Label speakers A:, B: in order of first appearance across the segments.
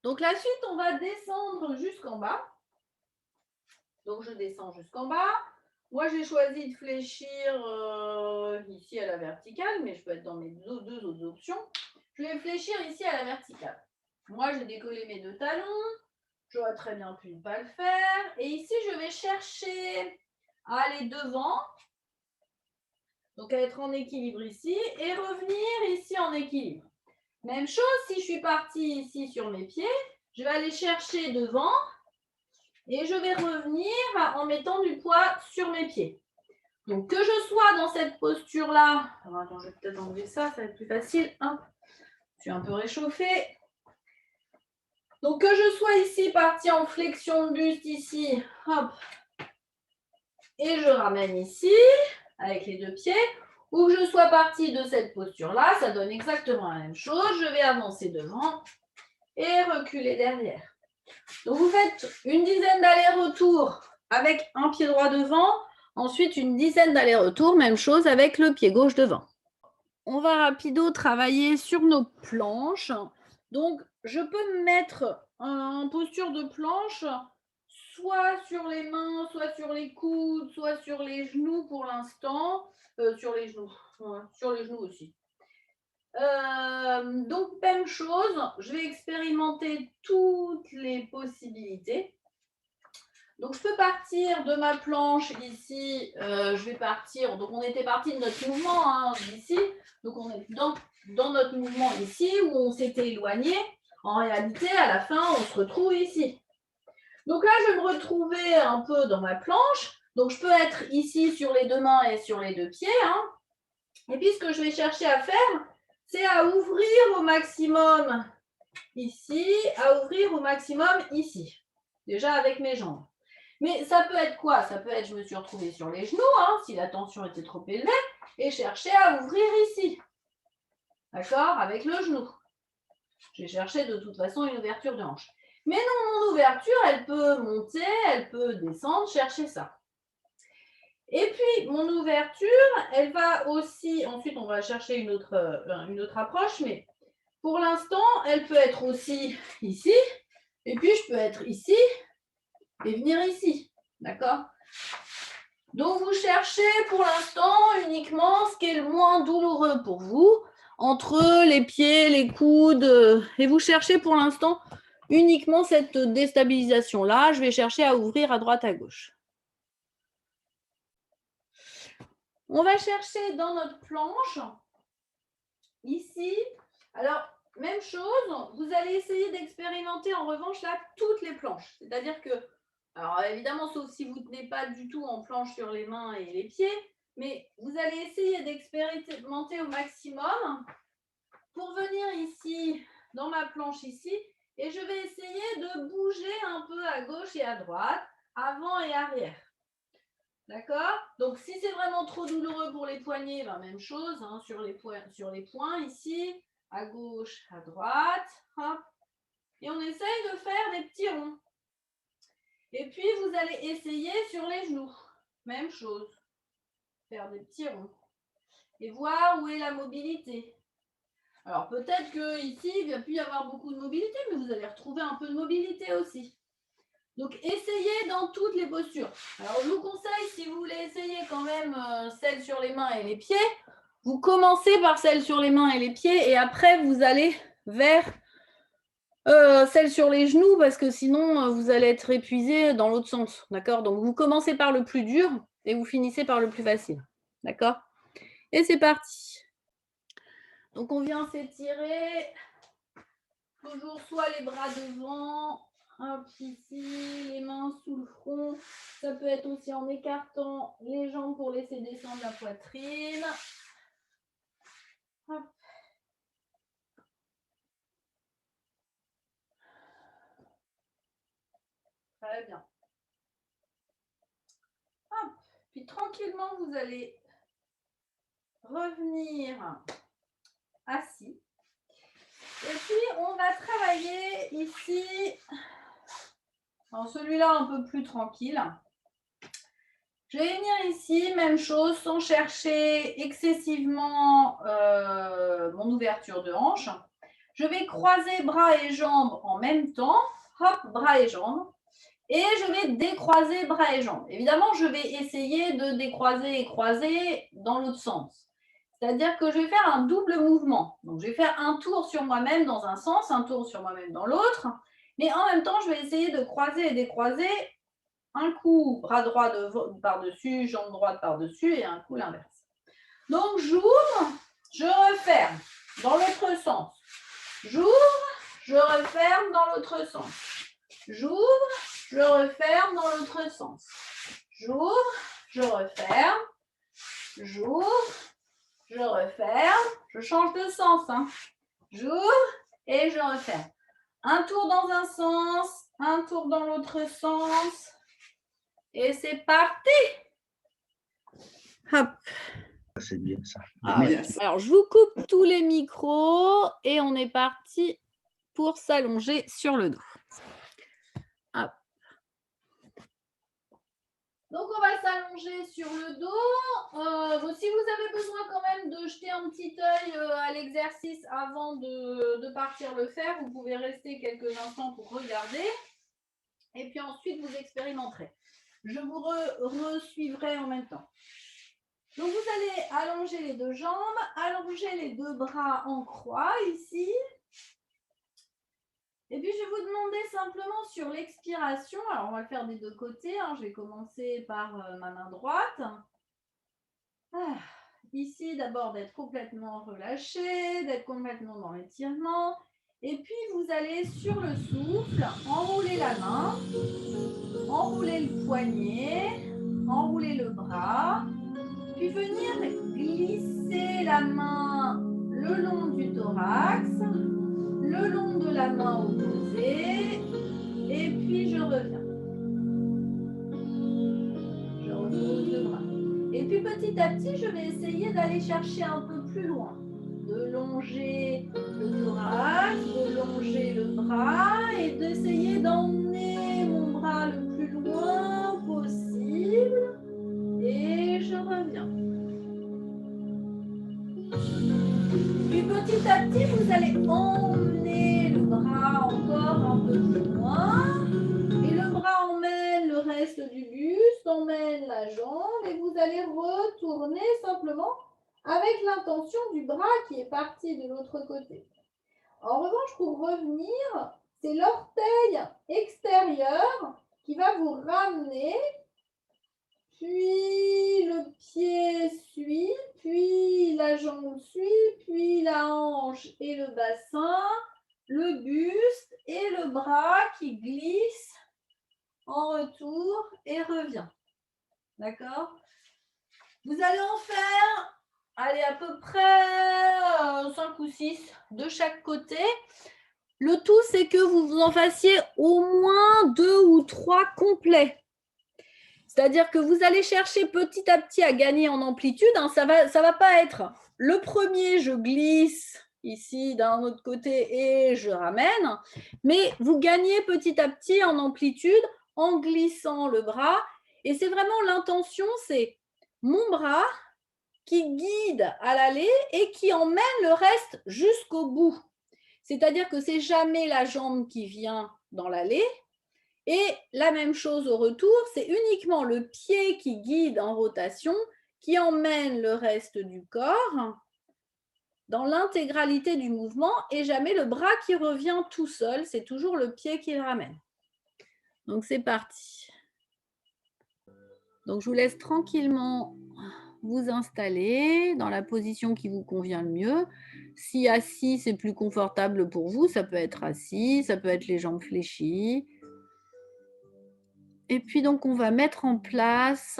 A: Donc la suite, on va descendre jusqu'en bas. Donc je descends jusqu'en bas. Moi, j'ai choisi de fléchir ici à la verticale, mais je peux être dans mes deux autres options. Je vais fléchir ici à la verticale. Moi, j'ai décollé mes deux talons. J'aurais très bien pu ne pas le faire. Et ici, je vais chercher à aller devant. Donc, à être en équilibre ici et revenir ici en équilibre. Même chose, si je suis partie ici sur mes pieds, je vais aller chercher devant et je vais revenir en mettant du poids sur mes pieds. Donc, que je sois dans cette posture-là, alors attends, je vais peut-être enlever ça, ça va être plus facile. Hop. Je suis un peu réchauffée. Donc, que je sois ici partie en flexion de buste ici, hop, et je ramène ici avec les deux pieds, ou que je sois partie de cette posture-là, ça donne exactement la même chose. Je vais avancer devant et reculer derrière. Donc, vous faites une dizaine d'allers-retours avec un pied droit devant, ensuite une dizaine d'allers-retours, même chose avec le pied gauche devant. On va rapido travailler sur nos planches. Donc, je peux me mettre en posture de planche, soit sur les mains, soit sur les coudes, soit sur les genoux pour l'instant. Sur les genoux, ouais, sur les genoux aussi. Donc, même chose, je vais expérimenter toutes les possibilités. Donc, je peux partir de ma planche ici, je vais partir, donc on était parti de notre mouvement ici, donc on est dans notre mouvement ici où on s'était éloigné. En réalité, à la fin, on se retrouve ici. Donc là, je vais me retrouver un peu dans ma planche. Donc, je peux être ici sur les deux mains et sur les deux pieds. Et puis, ce que je vais chercher à faire, c'est à ouvrir au maximum ici, à ouvrir au maximum ici. Déjà avec mes jambes. Mais ça peut être quoi? Ça peut être, je me suis retrouvée sur les genoux, si la tension était trop élevée, et chercher à ouvrir ici. D'accord? Avec le genou. J'ai cherché de toute façon une ouverture de hanche. Mais non, mon ouverture, elle peut monter, elle peut descendre, chercher ça. Et puis, mon ouverture, elle va aussi, ensuite on va chercher une autre approche, mais pour l'instant, elle peut être aussi ici, et puis je peux être ici, et venir ici. D'accord? Donc, vous cherchez pour l'instant uniquement ce qui est le moins douloureux pour vous, entre les pieds, les coudes, et vous cherchez pour l'instant uniquement cette déstabilisation-là. Je vais chercher à ouvrir à droite, à gauche. On va chercher dans notre planche, ici. Alors, même chose, vous allez essayer d'expérimenter en revanche là toutes les planches. C'est-à-dire que, alors évidemment, sauf si vous ne tenez pas du tout en planche sur les mains et les pieds, mais vous allez essayer d'expérimenter au maximum pour venir ici, dans ma planche ici, et je vais essayer de bouger un peu à gauche et à droite, avant et arrière. D'accord? Donc, si c'est vraiment trop douloureux pour les poignets, ben, même chose, sur les poings ici, à gauche, à droite. Hop. Et on essaye de faire des petits ronds. Et puis, vous allez essayer sur les genoux. Même chose. Faire des petits ronds. Et voir où est la mobilité. Alors, peut-être qu'ici, il va plus y avoir beaucoup de mobilité, mais vous allez retrouver un peu de mobilité aussi. Donc, essayez dans toutes les postures. Alors, je vous conseille, si vous voulez essayer quand même celle sur les mains et les pieds, vous commencez par celle sur les mains et les pieds et après, vous allez vers celle sur les genoux parce que sinon, vous allez être épuisé dans l'autre sens. D'accord? Donc, vous commencez par le plus dur et vous finissez par le plus facile. D'accord? Et c'est parti. Donc, on vient s'étirer. Toujours soit les bras devant, hop, ici, les mains sous le front. Ça peut être aussi en écartant les jambes pour laisser descendre la poitrine. Hop. Très bien. Hop. Puis tranquillement, vous allez revenir assis. Et puis, on va travailler ici. Alors, celui-là, un peu plus tranquille. Je vais venir ici, même chose, sans chercher excessivement mon ouverture de hanche. Je vais croiser bras et jambes en même temps. Hop, bras et jambes. Et je vais décroiser bras et jambes. Évidemment, je vais essayer de décroiser et croiser dans l'autre sens. C'est-à-dire que je vais faire un double mouvement. Donc, je vais faire un tour sur moi-même dans un sens, un tour sur moi-même dans l'autre. Mais en même temps, je vais essayer de croiser et décroiser. Un coup, bras droit par-dessus, jambe droite par-dessus et un coup l'inverse. Donc, j'ouvre, je referme dans l'autre sens. J'ouvre, je referme dans l'autre sens. J'ouvre, je referme dans l'autre sens. J'ouvre, je referme. J'ouvre, je referme. Je change de sens. J'ouvre et je referme. Un tour dans un sens, un tour dans l'autre sens. Et c'est parti. Hop.
B: C'est bien ça.
A: Ah, yes. Alors, je vous coupe tous les micros et on est parti pour s'allonger sur le dos. Hop. Donc, on va s'allonger sur le dos. Si vous avez besoin quand même de jeter un petit œil à l'exercice avant de partir le faire, vous pouvez rester quelques instants pour regarder. Et puis ensuite, vous expérimenterez. Je vous re-suivrai en même temps. Donc, vous allez allonger les deux jambes, allonger les deux bras en croix ici. Et puis, je vais vous demander simplement sur l'expiration, alors on va le faire des deux côtés, je vais commencer par ma main droite. Ici, d'abord, d'être complètement relâché, d'être complètement dans l'étirement. Et puis, vous allez sur le souffle, enrouler la main, enrouler le poignet, enrouler le bras, puis venir glisser la main le long du thorax, le long de la main opposée, et puis je reviens. Je repose le bras. Et puis petit à petit, je vais essayer d'aller chercher un peu plus loin. De longer le thorax, de longer le bras et d'essayer d'emmener mon bras le plus loin possible. Et je reviens. Puis petit à petit, vous allez emmener le bras encore un peu plus loin. Et le bras emmène le reste du buste, emmène la jambe. Et vous allez retourner simplement avec l'intention du bras qui est parti de l'autre côté. En revanche, pour revenir, c'est l'orteil extérieur qui va vous ramener. Puis le pied suit, puis la jambe suit, puis la hanche et le bassin, le buste et le bras qui glisse en retour et revient. D'accord? Vous allez en faire, allez, à peu près 5 ou 6 de chaque côté. Le tout, c'est que vous vous en fassiez au moins 2 ou 3 complets. C'est-à-dire que vous allez chercher petit à petit à gagner en amplitude. Ça va pas être le premier, je glisse ici d'un autre côté et je ramène. Mais vous gagnez petit à petit en amplitude en glissant le bras. Et c'est vraiment l'intention, c'est mon bras qui guide à l'aller et qui emmène le reste jusqu'au bout. C'est-à-dire que c'est jamais la jambe qui vient dans l'allée. Et la même chose au retour, c'est uniquement le pied qui guide en rotation, qui emmène le reste du corps dans l'intégralité du mouvement et jamais le bras qui revient tout seul, c'est toujours le pied qui le ramène. Donc c'est parti. Donc je vous laisse tranquillement vous installer dans la position qui vous convient le mieux. Si assis, c'est plus confortable pour vous, ça peut être assis, ça peut être les jambes fléchies. Et puis donc, on va mettre en place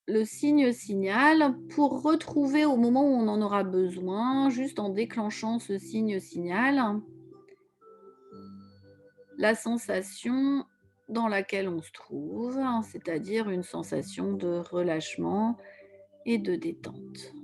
A: le signe-signal pour retrouver au moment où on en aura besoin, juste en déclenchant ce signe-signal, la sensation dans laquelle on se trouve, c'est-à-dire une sensation de relâchement et de détente.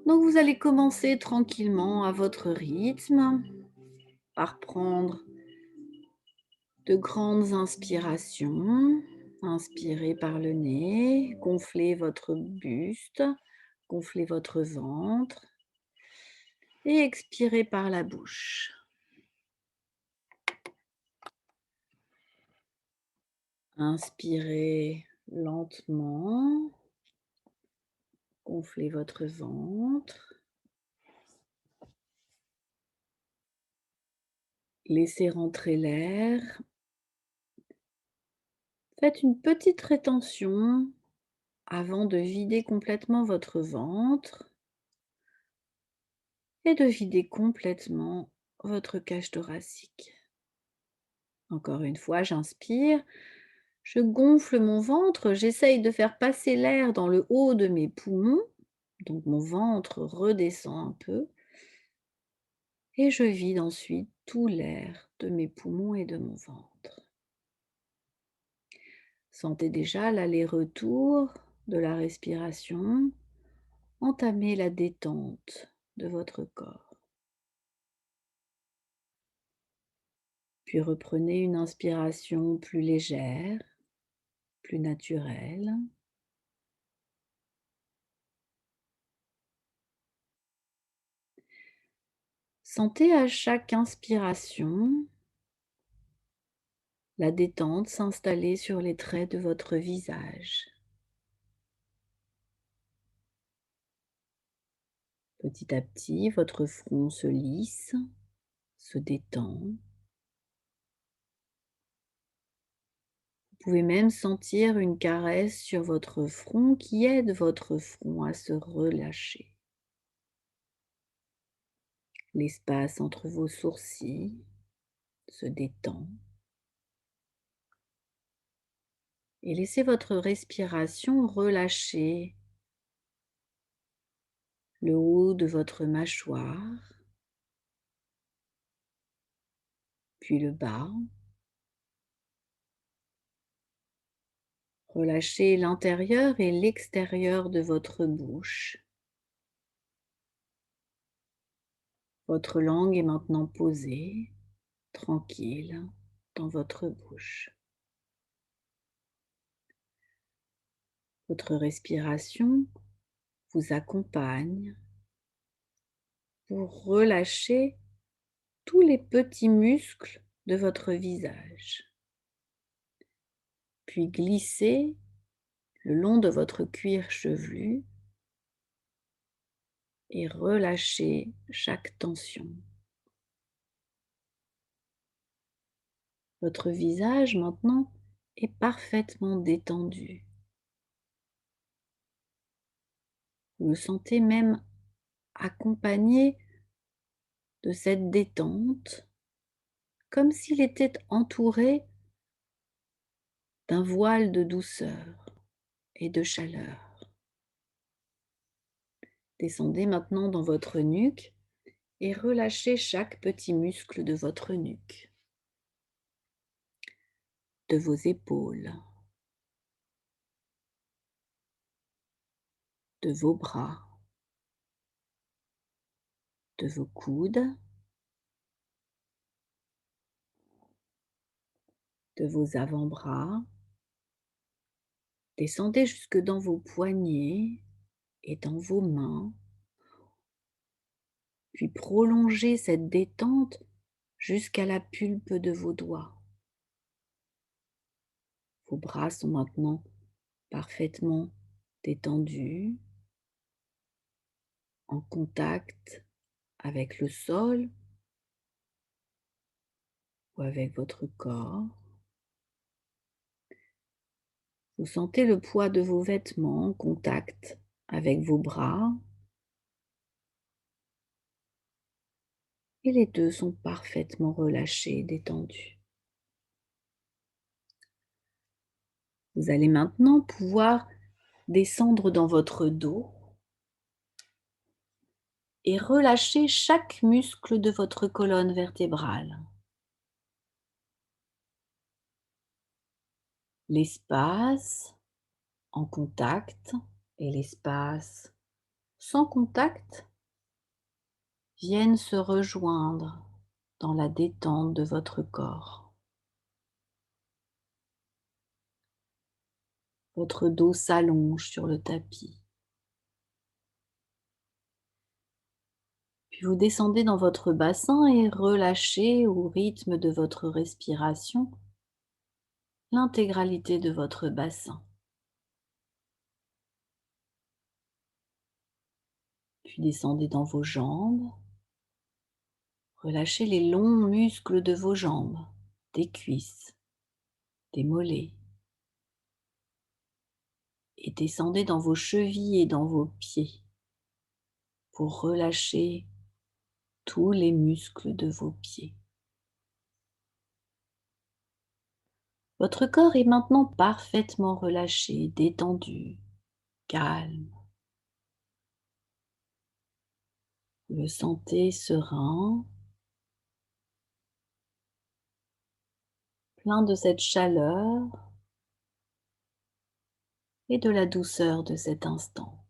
A: Donc, vous allez commencer tranquillement à votre rythme par prendre
C: De grandes inspirations. Inspirez par le nez, gonflez votre buste, gonflez votre ventre et expirez par la bouche. Inspirez lentement, gonflez votre ventre. Laissez rentrer l'air. Faites une petite rétention avant de vider complètement votre ventre et de vider complètement votre cage thoracique. Encore une fois, j'inspire, je gonfle mon ventre, j'essaye de faire passer l'air dans le haut de mes poumons, donc mon ventre redescend un peu, et je vide ensuite tout l'air de mes poumons et de mon ventre. Sentez déjà l'aller-retour de la respiration, entamez la détente de votre corps. Puis reprenez une inspiration plus légère, plus naturelle. Sentez à chaque inspiration la détente s'installer sur les traits de votre visage. Petit à petit, votre front se lisse, se détend. Vous pouvez même sentir une caresse sur votre front qui aide votre front à se relâcher. L'espace entre vos sourcils se détend. Et laissez votre respiration relâcher le haut de votre mâchoire, puis le bas. Relâchez l'intérieur et l'extérieur de votre bouche. Votre langue est maintenant posée, tranquille, dans votre bouche. Votre respiration vous accompagne pour relâcher tous les petits muscles de votre visage, puis glisser le long de votre cuir chevelu et relâcher chaque tension. Votre visage maintenant est parfaitement détendu. Vous le sentez même accompagné de cette détente, comme s'il était entouré d'un voile de douceur et de chaleur. Descendez maintenant dans votre nuque et relâchez chaque petit muscle de votre nuque, de vos épaules, de vos bras, de vos coudes, de vos avant-bras. Descendez jusque dans vos poignets et dans vos mains, puis prolongez cette détente jusqu'à la pulpe de vos doigts. Vos bras sont maintenant parfaitement détendus, en contact avec le sol ou avec votre corps. Vous sentez le poids de vos vêtements en contact avec vos bras et les deux sont parfaitement relâchés et détendus. Vous allez maintenant pouvoir descendre dans votre dos et relâcher chaque muscle de votre colonne vertébrale. L'espace en contact et l'espace sans contact viennent se rejoindre dans la détente de votre corps. Votre dos s'allonge sur le tapis. Puis vous descendez dans votre bassin et relâchez au rythme de votre respiration l'intégralité de votre bassin. Puis descendez dans vos jambes. Relâchez les longs muscles de vos jambes, des cuisses, des mollets. Et descendez dans vos chevilles et dans vos pieds pour relâcher tous les muscles de vos pieds. Votre corps est maintenant parfaitement relâché, détendu, calme. Vous le sentez serein, plein de cette chaleur et de la douceur de cet instant.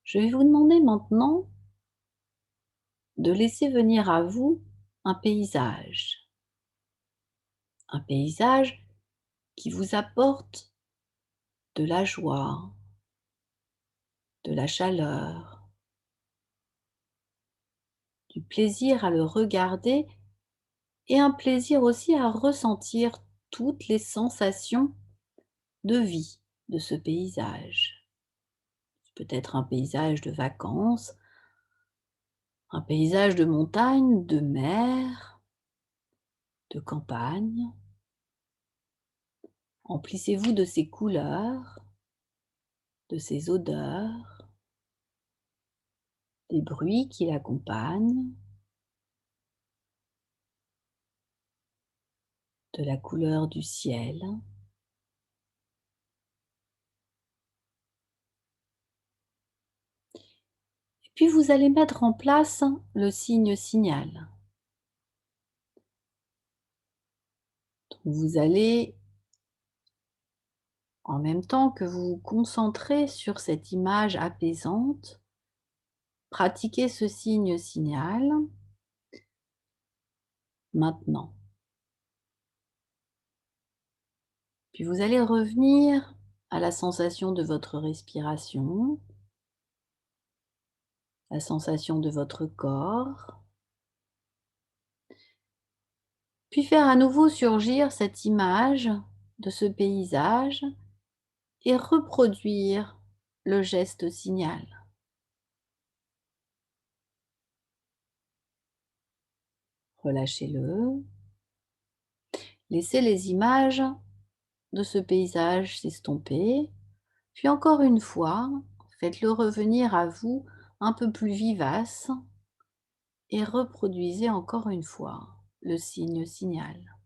C: Je vais vous demander maintenant de laisser venir à vous un paysage qui vous apporte de la joie, de la chaleur, du plaisir à le regarder et un plaisir aussi à ressentir toutes les sensations de vie de ce paysage. Peut-être un paysage de vacances, un paysage de montagne, de mer, de campagne. Emplissez-vous de ces couleurs, de ces odeurs, des bruits qui l'accompagnent, de la couleur du ciel. Et puis vous allez mettre en place le signe signal. Donc vous allez, en même temps que vous vous concentrez sur cette image apaisante, pratiquer ce signe signal maintenant. Puis vous allez revenir à la sensation de votre respiration, la sensation de votre corps, puis faire à nouveau surgir cette image de ce paysage et reproduire le geste signal. Relâchez-le. Laissez les images de ce paysage s'estomper. Puis encore une fois, faites-le revenir à vous un peu plus vivace et reproduisez encore une fois le signe signal.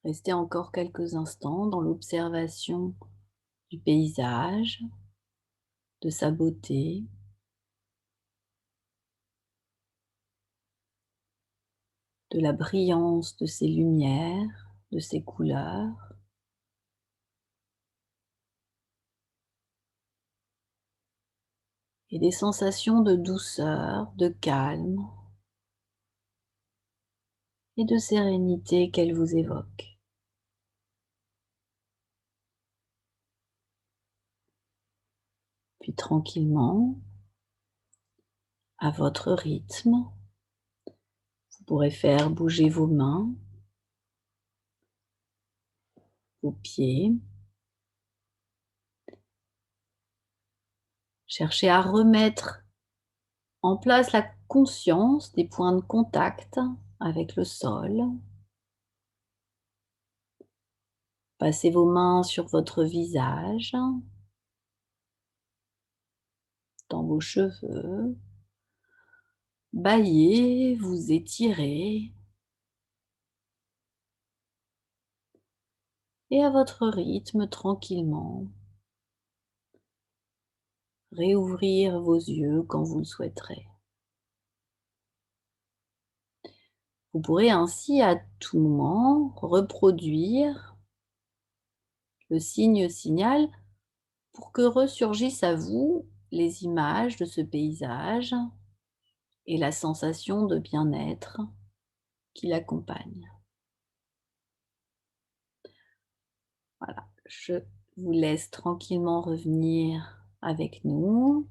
C: Restez encore quelques instants dans l'observation du paysage, de sa beauté. De la brillance de ses lumières, de ses couleurs. Et des sensations de douceur, de calme et de sérénité qu'elle vous évoque. Puis tranquillement, à votre rythme, vous pourrez faire bouger vos mains, vos pieds. Cherchez à remettre en place la conscience des points de contact avec le sol. Passez vos mains sur votre visage, dans vos cheveux. Bâillez, vous étirez. Et à votre rythme, tranquillement, réouvrir vos yeux quand vous le souhaiterez. Vous pourrez ainsi à tout moment reproduire le signe signal pour que ressurgissent à vous les images de ce paysage et la sensation de bien-être qui l'accompagne. Voilà, je vous laisse tranquillement revenir avec nous.